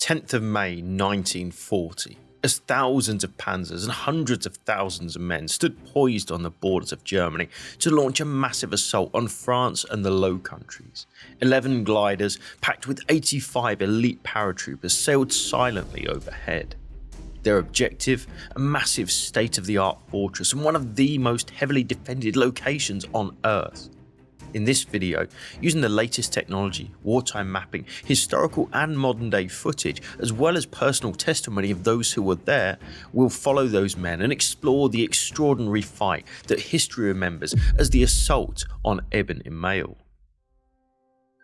10th of May 1940, as thousands of Panzers and hundreds of thousands of men stood poised on the borders of Germany to launch a massive assault on France and the Low Countries. 11 gliders, packed with 85 elite paratroopers, sailed silently overhead. Their objective, a massive state-of-the-art fortress and one of the most heavily defended locations on Earth. In this video, using the latest technology, wartime mapping, historical and modern day footage, as well as personal testimony of those who were there, we'll follow those men and explore the extraordinary fight that history remembers as the assault on Eben Emael.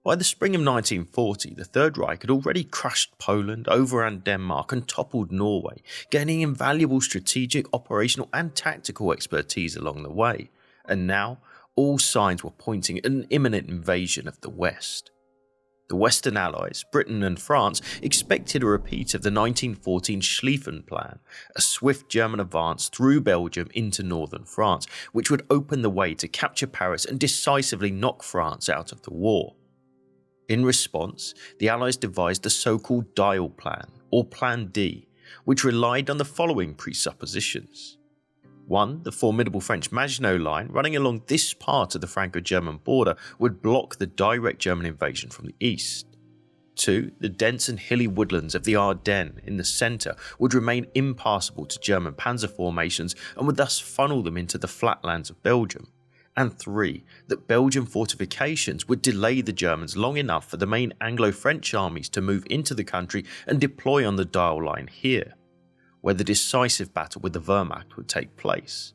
By the spring of 1940, the Third Reich had already crushed Poland, overran Denmark and toppled Norway, gaining invaluable strategic, operational and tactical expertise along the way, and now all signs were pointing at an imminent invasion of the West. The Western Allies, Britain and France, expected a repeat of the 1914 Schlieffen Plan, a swift German advance through Belgium into northern France, which would open the way to capture Paris and decisively knock France out of the war. In response, the Allies devised the so-called Dial Plan, or Plan D, which relied on the following presuppositions. 1. The formidable French Maginot Line running along this part of the Franco-German border would block the direct German invasion from the east. 2. The dense and hilly woodlands of the Ardennes in the centre would remain impassable to German panzer formations and would thus funnel them into the flatlands of Belgium. And 3. That Belgian fortifications would delay the Germans long enough for the main Anglo-French armies to move into the country and deploy on the Dial Line here, where the decisive battle with the Wehrmacht would take place.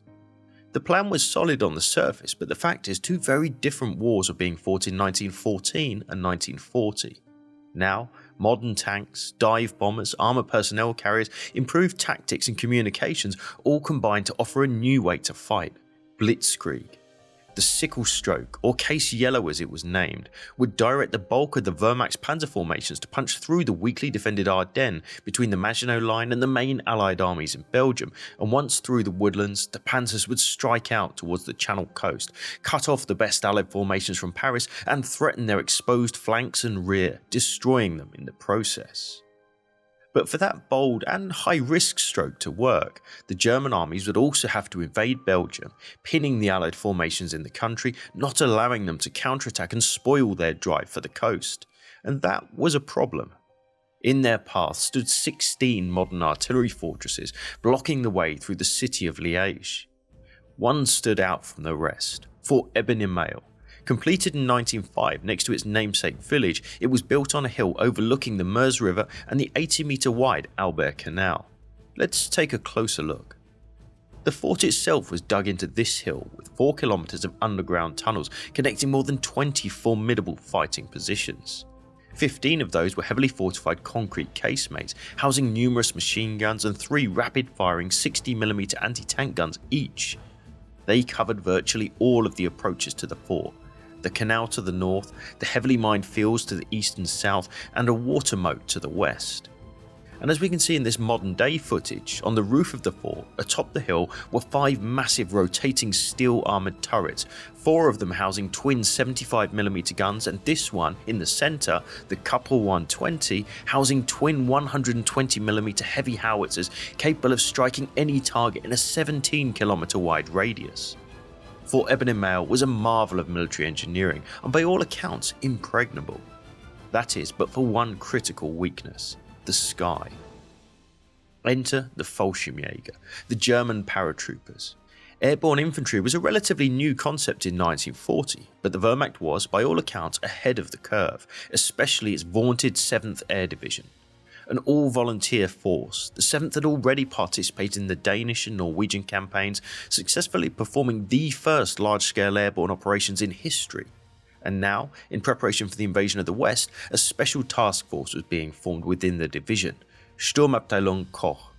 The plan was solid on the surface, but the fact is two very different wars were being fought in 1914 and 1940. Now, modern tanks, dive bombers, armoured personnel carriers, improved tactics and communications all combined to offer a new way to fight: Blitzkrieg. The sickle stroke, or case yellow as it was named, would direct the bulk of the Wehrmacht's panzer formations to punch through the weakly defended Ardennes between the Maginot Line and the main Allied armies in Belgium, and once through the woodlands, the panzers would strike out towards the Channel coast, cut off the best Allied formations from Paris and threaten their exposed flanks and rear, destroying them in the process. But for that bold and high-risk stroke to work, the German armies would also have to invade Belgium, pinning the Allied formations in the country, not allowing them to counterattack and spoil their drive for the coast. And that was a problem. In their path stood 16 modern artillery fortresses, blocking the way through the city of Liège. One stood out from the rest: Fort Eben Emael. Completed in 1905 next to its namesake village, it was built on a hill overlooking the Meuse River and the 80-metre wide Albert Canal. Let's take a closer look. The fort itself was dug into this hill with 4 kilometres of underground tunnels connecting more than 20 formidable fighting positions. 15 of those were heavily fortified concrete casemates, housing numerous machine guns and 3 rapid-firing 60mm anti-tank guns each. They covered virtually all of the approaches to the fort: the canal to the north, the heavily mined fields to the east and south, and a water moat to the west. And as we can see in this modern day footage, on the roof of the fort, atop the hill, were 5 massive rotating steel armoured turrets, 4 of them housing twin 75mm guns, and this one, in the centre, the Couple 120, housing twin 120mm heavy howitzers capable of striking any target in a 17km wide radius. Fort Eben Emael was a marvel of military engineering and by all accounts impregnable. That is, but for one critical weakness: the sky. Enter the Fallschirmjäger, the German paratroopers. Airborne infantry was a relatively new concept in 1940, but the Wehrmacht was, by all accounts, ahead of the curve, especially its vaunted 7th Air Division. An all-volunteer force, the 7th had already participated in the Danish and Norwegian campaigns, successfully performing the first large-scale airborne operations in history. And now, in preparation for the invasion of the West, a special task force was being formed within the division, Sturmabteilung Koch.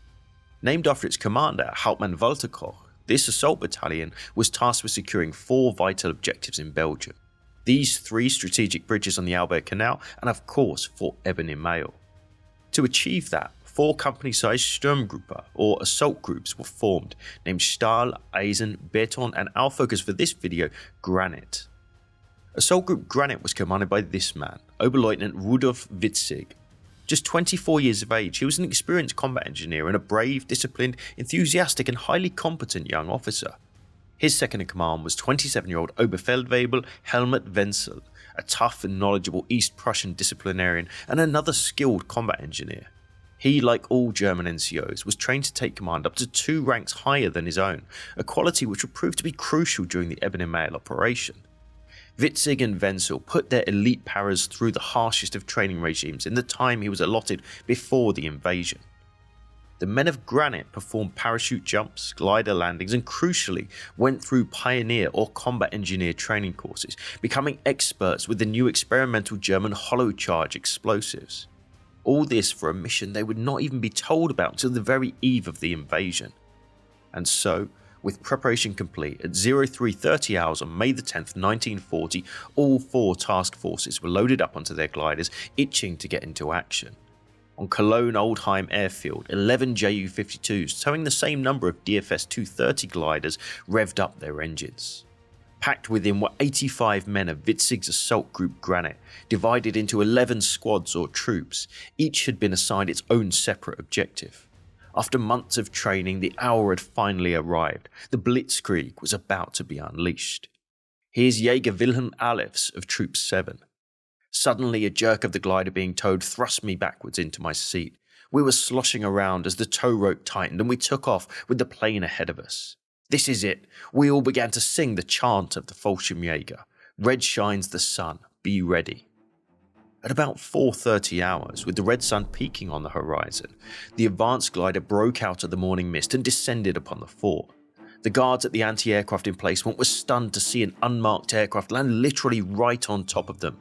Named after its commander, Hauptmann Walter Koch, this assault battalion was tasked with securing 4 vital objectives in Belgium: these 3 strategic bridges on the Albert Canal, and of course Fort Eben Emael. To achieve that, 4 company-sized Sturmgruppe, or assault groups, were formed, named Stahl, Eisen, Beton, and our focus for this video, Granite. Assault Group Granite was commanded by this man, Oberleutnant Rudolf Witzig. Just 24 years of age, he was an experienced combat engineer and a brave, disciplined, enthusiastic and highly competent young officer. His second in command was 27-year-old Oberfeldwebel Helmut Wenzel, a tough and knowledgeable East Prussian disciplinarian and another skilled combat engineer. He, like all German NCOs, was trained to take command up to 2 ranks higher than his own, a quality which would prove to be crucial during the Eben Emael operation. Witzig and Wenzel put their elite paras through the harshest of training regimes in the time he was allotted before the invasion. The men of Granite performed parachute jumps, glider landings, and crucially went through pioneer or combat engineer training courses, becoming experts with the new experimental German hollow charge explosives. All this for a mission they would not even be told about till the very eve of the invasion. And so, with preparation complete, at 0330 hours on May the 10th, 1940, all 4 task forces were loaded up onto their gliders, itching to get into action. On Cologne-Oldheim Airfield, 11 Ju-52s, towing the same number of DFS 230 gliders, revved up their engines. Packed within were 85 men of Witzig's assault group Granite, divided into 11 squads or troops. Each had been assigned its own separate objective. After months of training, the hour had finally arrived. The Blitzkrieg was about to be unleashed. Here's Jäger Wilhelm Alefs of Troop 7. Suddenly, a jerk of the glider being towed thrust me backwards into my seat. We were sloshing around as the tow rope tightened and we took off with the plane ahead of us. This is it. We all began to sing the chant of the Fallschirmjäger. Red shines the sun. Be ready. At about 4:30 hours, with the red sun peaking on the horizon, the advanced glider broke out of the morning mist and descended upon the fort. The guards at the anti-aircraft emplacement were stunned to see an unmarked aircraft land literally right on top of them.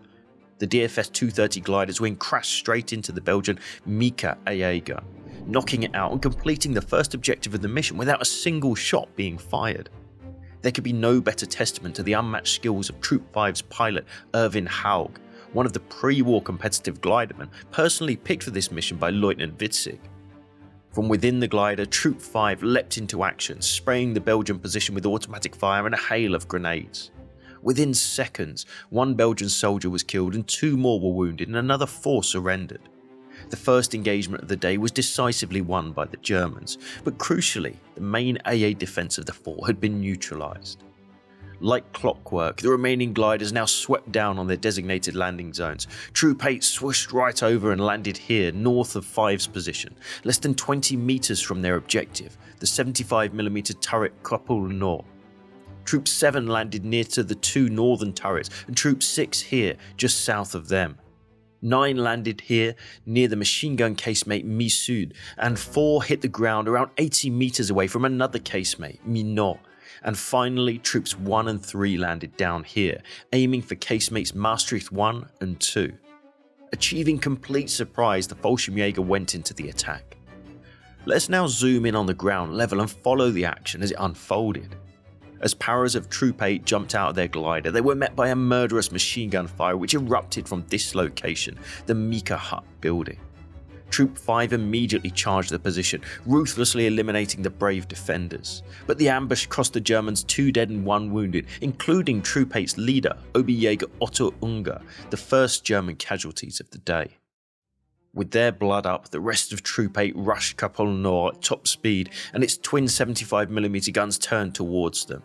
The DFS 230 glider's wing crashed straight into the Belgian Mika Jaeger, knocking it out and completing the first objective of the mission without a single shot being fired. There could be no better testament to the unmatched skills of Troop 5's pilot Erwin Haug, one of the pre-war competitive glidermen personally picked for this mission by Lieutenant Witzig. From within the glider, Troop 5 leapt into action, spraying the Belgian position with automatic fire and a hail of grenades. Within seconds, 1 Belgian soldier was killed and 2 more were wounded and another 4 surrendered. The first engagement of the day was decisively won by the Germans, but crucially, the main AA defence of the fort had been neutralised. Like clockwork, the remaining gliders now swept down on their designated landing zones. Troop 8 swooshed right over and landed here, north of 5's position, less than 20 metres from their objective, the 75mm turret Kuppel Nord. Troop 7 landed near to the 2 northern turrets, and Troop 6 here, just south of them. 9 landed here, near the machine gun casemate Mi-Sud, and 4 hit the ground around 80 metres away from another casemate, Mi-Nord. And finally, Troops 1 and 3 landed down here, aiming for casemates Maastricht 1 and 2. Achieving complete surprise, the Fallschirmjäger went into the attack. Let's now zoom in on the ground level and follow the action as it unfolded. As paras of Troop 8 jumped out of their glider, they were met by a murderous machine gun fire which erupted from this location, the Mika Hut building. Troop 5 immediately charged the position, ruthlessly eliminating the brave defenders. But the ambush cost the Germans 2 dead and 1 wounded, including Troop 8's leader, Oberjäger Otto Unger, the first German casualties of the day. With their blood up, the rest of Troop 8 rushed Kuppel Nord at top speed, and its twin 75mm guns turned towards them.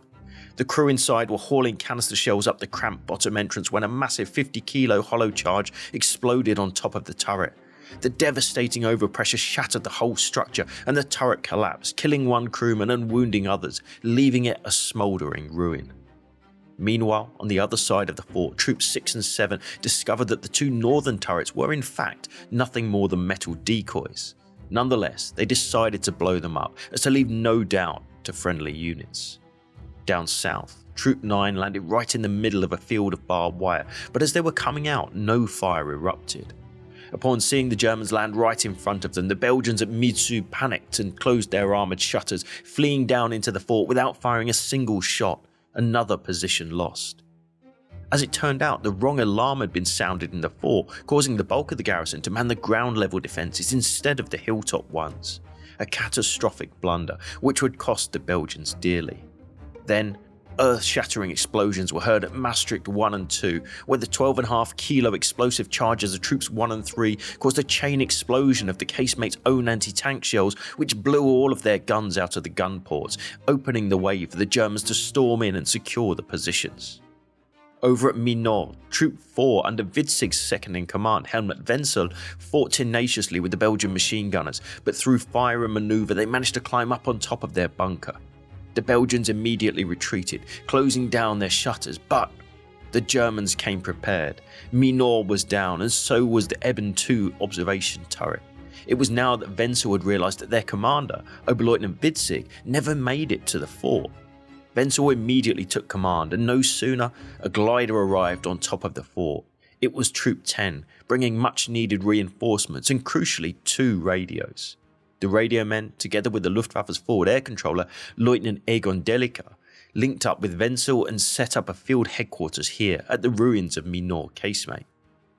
The crew inside were hauling canister shells up the cramped bottom entrance when a massive 50-kilo hollow charge exploded on top of the turret. The devastating overpressure shattered the whole structure, and the turret collapsed, killing 1 crewman and wounding others, leaving it a smouldering ruin. Meanwhile, on the other side of the fort, Troops 6 and 7 discovered that the 2 northern turrets were in fact nothing more than metal decoys. Nonetheless, they decided to blow them up, as to leave no doubt to friendly units. Down south, Troop 9 landed right in the middle of a field of barbed wire, but as they were coming out, no fire erupted. Upon seeing the Germans land right in front of them, the Belgians at Mi-Sud panicked and closed their armoured shutters, fleeing down into the fort without firing a single shot. Another position lost. As it turned out, the wrong alarm had been sounded in the fort, causing the bulk of the garrison to man the ground level defences instead of the hilltop ones. A catastrophic blunder, which would cost the Belgians dearly. Then, Earth-shattering explosions were heard at Maastricht 1 and 2, where the 12.5 kilo explosive charges of Troops 1 and 3 caused a chain explosion of the casemate's own anti-tank shells, which blew all of their guns out of the gun ports, opening the way for the Germans to storm in and secure the positions. Over at Minot, Troop 4 under Witzig's second-in-command, Helmut Wenzel, fought tenaciously with the Belgian machine gunners, but through fire and manoeuvre they managed to climb up on top of their bunker. The Belgians immediately retreated, closing down their shutters, but the Germans came prepared. Minot was down, and so was the Eben Emael observation turret. It was now that Wenzel had realised that their commander, Oberleutnant Witzig, never made it to the fort. Wenzel immediately took command, and no sooner a glider arrived on top of the fort. It was Troop 10, bringing much needed reinforcements and crucially 2 radios. The radio men, together with the Luftwaffe's forward air controller, Lieutenant Egon Delica, linked up with Wenzel and set up a field headquarters here at the ruins of Minot casemate.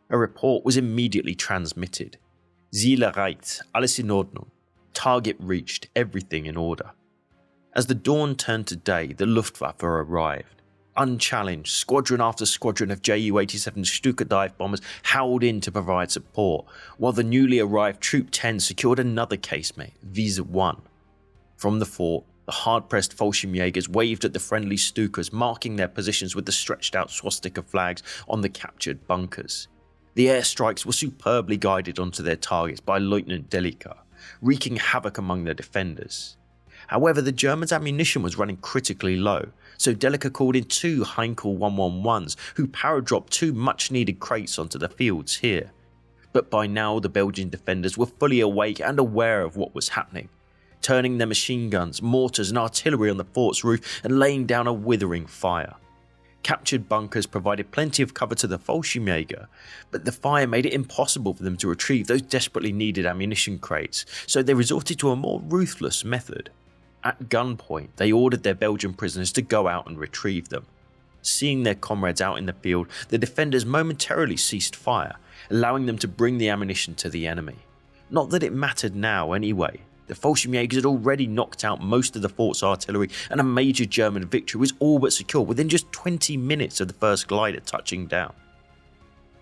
A report was immediately transmitted. Ziel erreicht, alles in Ordnung. Target reached, everything in order. As the dawn turned to day, the Luftwaffe arrived. Unchallenged, squadron after squadron of Ju-87 Stuka dive bombers howled in to provide support, while the newly arrived Troop 10 secured another casemate, Wiese 1. From the fort, the hard-pressed Fallschirmjägers waved at the friendly Stukas, marking their positions with the stretched-out swastika flags on the captured bunkers. The airstrikes were superbly guided onto their targets by Lieutenant Delica, wreaking havoc among their defenders. However, the Germans' ammunition was running critically low, so Delica called in 2 Heinkel 111s who paradropped 2 much-needed crates onto the fields here. But by now the Belgian defenders were fully awake and aware of what was happening, turning their machine guns, mortars and artillery on the fort's roof and laying down a withering fire. Captured bunkers provided plenty of cover to the Fallschirmjäger, but the fire made it impossible for them to retrieve those desperately needed ammunition crates, so they resorted to a more ruthless method. At gunpoint, they ordered their Belgian prisoners to go out and retrieve them. Seeing their comrades out in the field, the defenders momentarily ceased fire, allowing them to bring the ammunition to the enemy. Not that it mattered now anyway. The Fallschirmjägers had already knocked out most of the fort's artillery, and a major German victory was all but secure within just 20 minutes of the first glider touching down.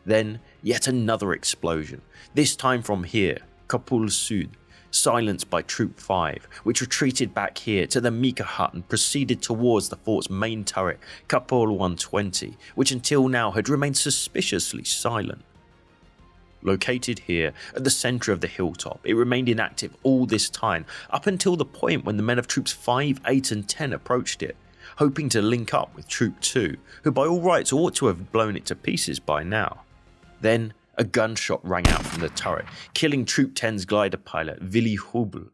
Then, yet another explosion, this time from here, Kapul Sud, silenced by Troop 5, which retreated back here to the Mika hut and proceeded towards the fort's main turret, Kapul 120, which until now had remained suspiciously silent. Located here at the centre of the hilltop, it remained inactive all this time, up until the point when the men of Troops 5, 8 and 10 approached it, hoping to link up with Troop 2, who by all rights ought to have blown it to pieces by now. Then, a gunshot rang out from the turret, killing Troop 10's glider pilot, Willy Hubel.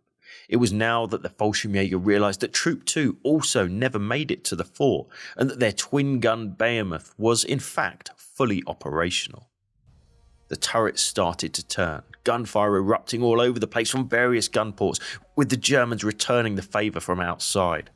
It was now that the Fallschirmjäger realised that Troop 2 also never made it to the fort, and that their twin-gun Behemoth was in fact fully operational. The turret started to turn, gunfire erupting all over the place from various gun ports, with the Germans returning the favour from outside.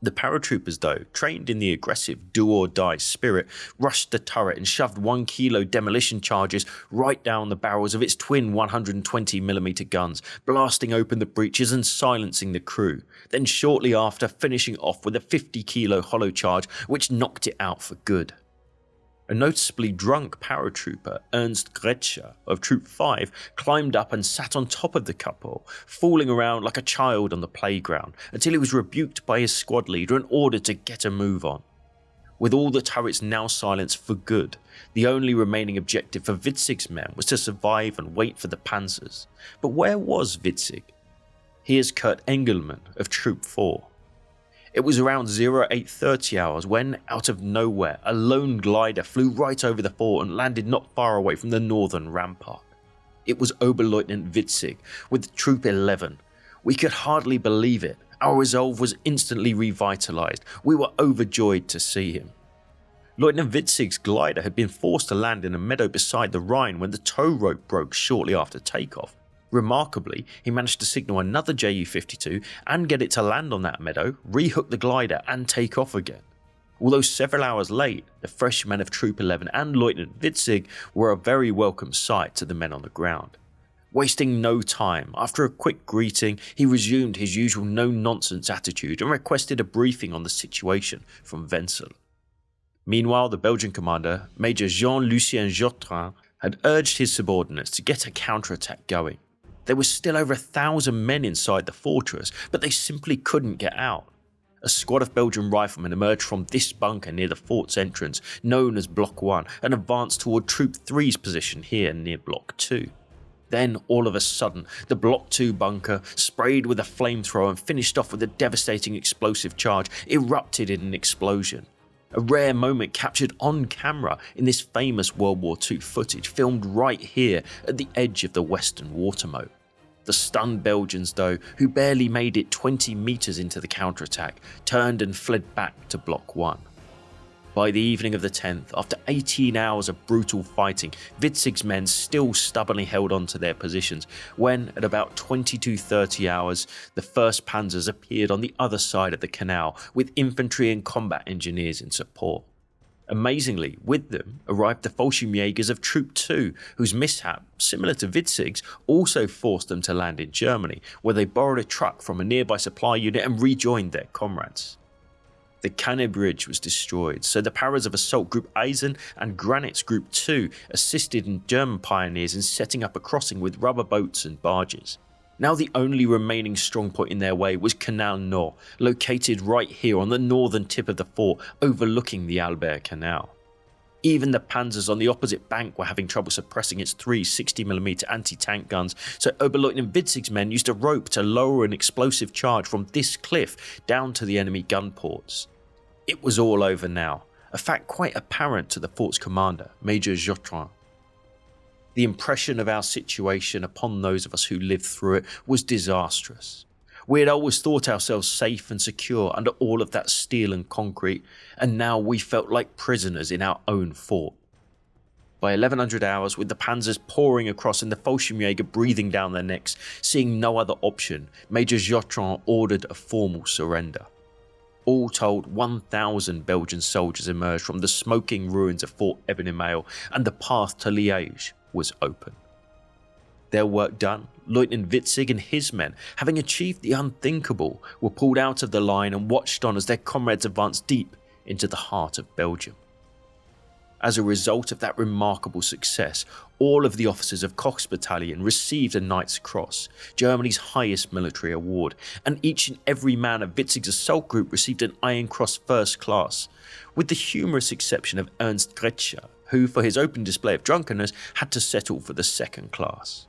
The paratroopers, though, trained in the aggressive do-or-die spirit, rushed the turret and shoved 1 kilo demolition charges right down the barrels of its twin 120mm guns, blasting open the breaches and silencing the crew, then shortly after finishing off with a 50 kilo hollow charge which knocked it out for good. A noticeably drunk paratrooper, Ernst Gretscher of Troop 5, climbed up and sat on top of the couple, fooling around like a child on the playground, until he was rebuked by his squad leader and ordered to get a move on. With all the turrets now silenced for good, the only remaining objective for Witzig's men was to survive and wait for the Panzers. But where was Witzig? Here's Kurt Engelmann of Troop 4. It was around 0830 hours when, out of nowhere, a lone glider flew right over the fort and landed not far away from the northern rampart. It was Oberleutnant Witzig with Troop 11. We could hardly believe it. Our resolve was instantly revitalised. We were overjoyed to see him. Lieutenant Witzig's glider had been forced to land in a meadow beside the Rhine when the tow rope broke shortly after takeoff. Remarkably, he managed to signal another Ju-52 and get it to land on that meadow, rehook the glider and take off again. Although several hours late, the fresh men of Troop 11 and Lieutenant Witzig were a very welcome sight to the men on the ground. Wasting no time, after a quick greeting, he resumed his usual no-nonsense attitude and requested a briefing on the situation from Wenzel. Meanwhile, the Belgian commander, Major Jean-Lucien Jotrin, had urged his subordinates to get a counterattack going. There were still over 1,000 men inside the fortress, but they simply couldn't get out. A squad of Belgian riflemen emerged from this bunker near the fort's entrance, known as Block 1, and advanced toward Troop 3's position here near Block 2. Then, all of a sudden, the Block 2 bunker, sprayed with a flamethrower and finished off with a devastating explosive charge, erupted in an explosion. A rare moment captured on camera in this famous World War II footage filmed right here at the edge of the western water moat. The stunned Belgians, though, who barely made it 20 meters into the counterattack, turned and fled back to Block 1. By the evening of the 10th, after 18 hours of brutal fighting, Witzig's men still stubbornly held on to their positions when, at about 22:30 hours, the 1st Panzers appeared on the other side of the canal with infantry and combat engineers in support. Amazingly, with them arrived the Fallschirmjägers of Troop 2, whose mishap, similar to Witzig's, also forced them to land in Germany, where they borrowed a truck from a nearby supply unit and rejoined their comrades. The Canne Bridge was destroyed, so the paras of Assault Group Eisen and Granitz Group 2 assisted German pioneers in setting up a crossing with rubber boats and barges. Now the only remaining strong point in their way was Canal Nord, located right here on the northern tip of the fort overlooking the Albert Canal. Even the Panzers on the opposite bank were having trouble suppressing its 3 60mm anti-tank guns, so Oberleutnant Witzig's men used a rope to lower an explosive charge from this cliff down to the enemy gun ports. It was all over now, a fact quite apparent to the fort's commander, Major Jotrin. The impression of our situation upon those of us who lived through it was disastrous. We had always thought ourselves safe and secure under all of that steel and concrete, and now we felt like prisoners in our own fort. By 1100 hours, with the Panzers pouring across and the Fallschirmjäger breathing down their necks, seeing no other option, Major Jotrin ordered a formal surrender. All told, 1,000 Belgian soldiers emerged from the smoking ruins of Fort Eben Emael, and the path to Liège was open. Their work done, Lieutenant Witzig and his men, having achieved the unthinkable, were pulled out of the line and watched on as their comrades advanced deep into the heart of Belgium. As a result of that remarkable success, all of the officers of Koch's battalion received a Knight's Cross, Germany's highest military award, and each and every man of Witzig's assault group received an Iron Cross First Class, with the humorous exception of Ernst Gretscher, who, for his open display of drunkenness, had to settle for the Second Class.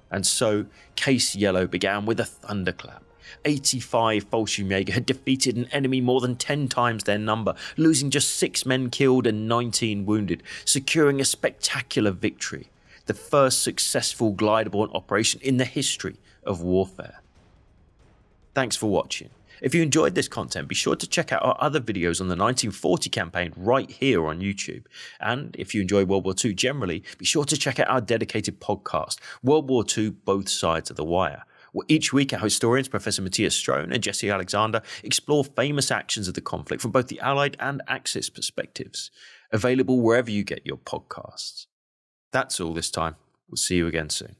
And so, Case Yellow began with a thunderclap. 85 Fallschirmjäger had defeated an enemy more than 10 times their number, losing just 6 men killed and 19 wounded, securing a spectacular victory, the first successful glider-borne operation in the history of warfare. Thanks for watching. If you enjoyed this content, be sure to check out our other videos on the 1940 campaign right here on YouTube. And if you enjoy World War II generally, be sure to check out our dedicated podcast, World War II Both Sides of the Wire, where each week our historians Professor Matthias Strone and Jesse Alexander explore famous actions of the conflict from both the Allied and Axis perspectives. Available wherever you get your podcasts. That's all this time. We'll see you again soon.